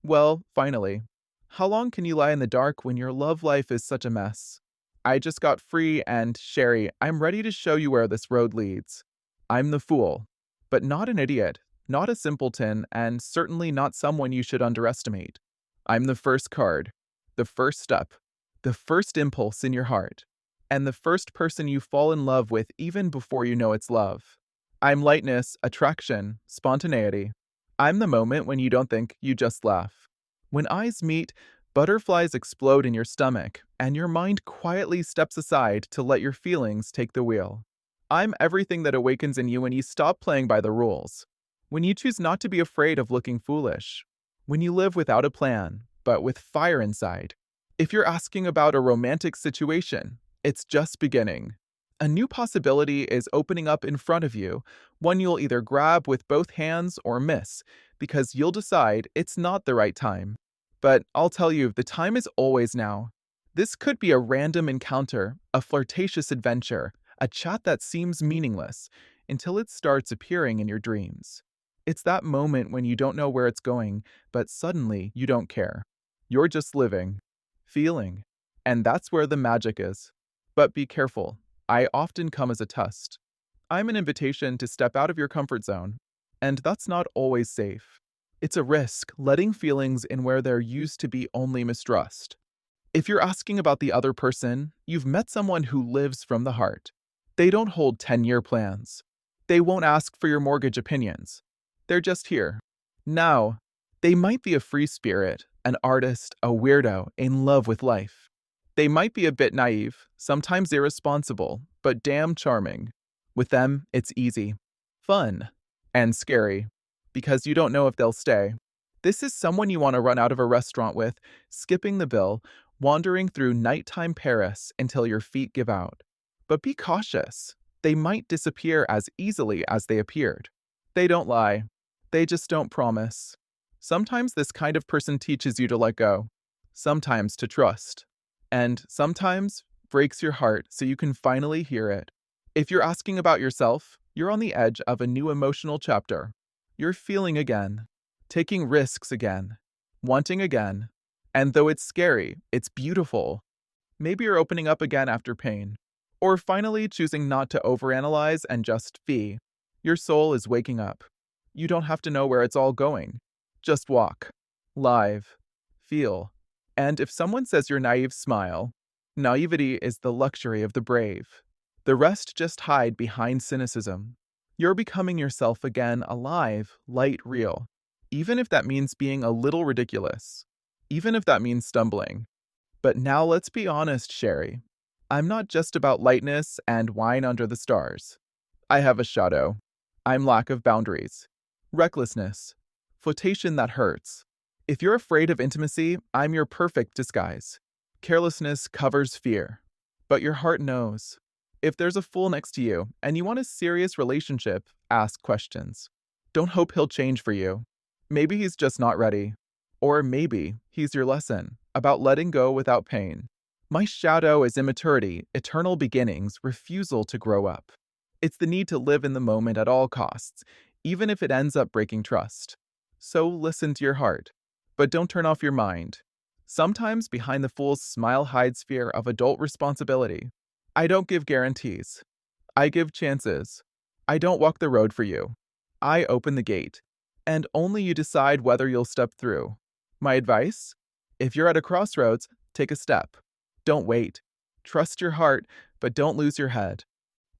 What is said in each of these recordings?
Well, finally. How long can you lie in the dark when your love life is such a mess? I just got free, and Sherry, I'm ready to show you where this road leads. I'm the fool, but not an idiot, not a simpleton, and certainly not someone you should underestimate. I'm the first card, the first step, the first impulse in your heart, and the first person you fall in love with even before you know it's love. I'm lightness, attraction, spontaneity. I'm the moment when you don't think, you just laugh. When eyes meet, butterflies explode in your stomach, and your mind quietly steps aside to let your feelings take the wheel. I'm everything that awakens in you when you stop playing by the rules. When you choose not to be afraid of looking foolish. When you live without a plan, but with fire inside. If you're asking about a romantic situation, it's just beginning. A new possibility is opening up in front of you, one you'll either grab with both hands or miss, because you'll decide it's not the right time. But I'll tell you, the time is always now. This could be a random encounter, a flirtatious adventure, a chat that seems meaningless, until it starts appearing in your dreams. It's that moment when you don't know where it's going, but suddenly you don't care. You're just living, feeling, and that's where the magic is. But be careful. I often come as a test. I'm an invitation to step out of your comfort zone, and that's not always safe. It's a risk, letting feelings in where there used to be only mistrust. If you're asking about the other person, you've met someone who lives from the heart. They don't hold 10-year plans. They won't ask for your mortgage opinions. They're just here. Now, they might be a free spirit, an artist, a weirdo, in love with life. They might be a bit naive, sometimes irresponsible, but damn charming. With them, it's easy, fun, and scary, because you don't know if they'll stay. This is someone you want to run out of a restaurant with, skipping the bill, wandering through nighttime Paris until your feet give out. But be cautious. They might disappear as easily as they appeared. They don't lie. They just don't promise. Sometimes this kind of person teaches you to let go. Sometimes to trust. And sometimes breaks your heart so you can finally hear it. If you're asking about yourself, you're on the edge of a new emotional chapter. You're feeling again, taking risks again, wanting again. And though it's scary, it's beautiful. Maybe you're opening up again after pain. Or finally choosing not to overanalyze and just be. Your soul is waking up. You don't have to know where it's all going. Just walk. Live. Feel. And if someone says you're naive, smile. Naivety is the luxury of the brave. The rest just hide behind cynicism. You're becoming yourself again, alive, light, real. Even if that means being a little ridiculous. Even if that means stumbling. But now let's be honest, Sherry. I'm not just about lightness and wine under the stars. I have a shadow. I'm lack of boundaries. Recklessness. Flirtation that hurts. If you're afraid of intimacy, I'm your perfect disguise. Carelessness covers fear. But your heart knows. If there's a fool next to you and you want a serious relationship, ask questions. Don't hope he'll change for you. Maybe he's just not ready. Or maybe he's your lesson about letting go without pain. My shadow is immaturity, eternal beginnings, refusal to grow up. It's the need to live in the moment at all costs, even if it ends up breaking trust. So listen to your heart. But don't turn off your mind. Sometimes behind the fool's smile hides fear of adult responsibility. I don't give guarantees. I give chances. I don't walk the road for you. I open the gate. And only you decide whether you'll step through. My advice? If you're at a crossroads, take a step. Don't wait. Trust your heart, but don't lose your head.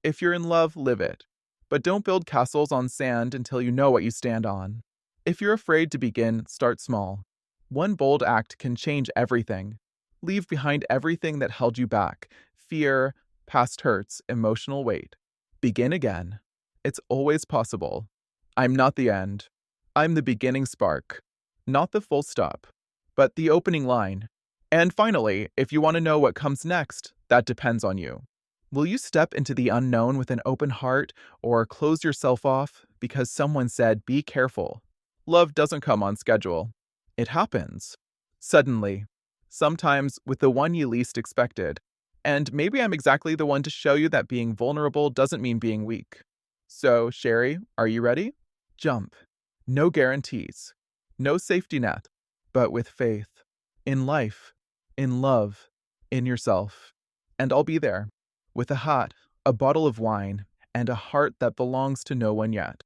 If you're in love, live it. But don't build castles on sand until you know what you stand on. If you're afraid to begin, start small. One bold act can change everything. Leave behind everything that held you back. Fear, past hurts, emotional weight. Begin again. It's always possible. I'm not the end. I'm the beginning spark. Not the full stop, but the opening line. And finally, if you want to know what comes next, that depends on you. Will you step into the unknown with an open heart or close yourself off because someone said, be careful? Love doesn't come on schedule. It happens. Suddenly. Sometimes with the one you least expected. And maybe I'm exactly the one to show you that being vulnerable doesn't mean being weak. So, Sherry, are you ready? Jump. No guarantees. No safety net. but with faith. In life, in love, in yourself. And I'll be there, with a hat, a bottle of wine, and a heart that belongs to no one yet.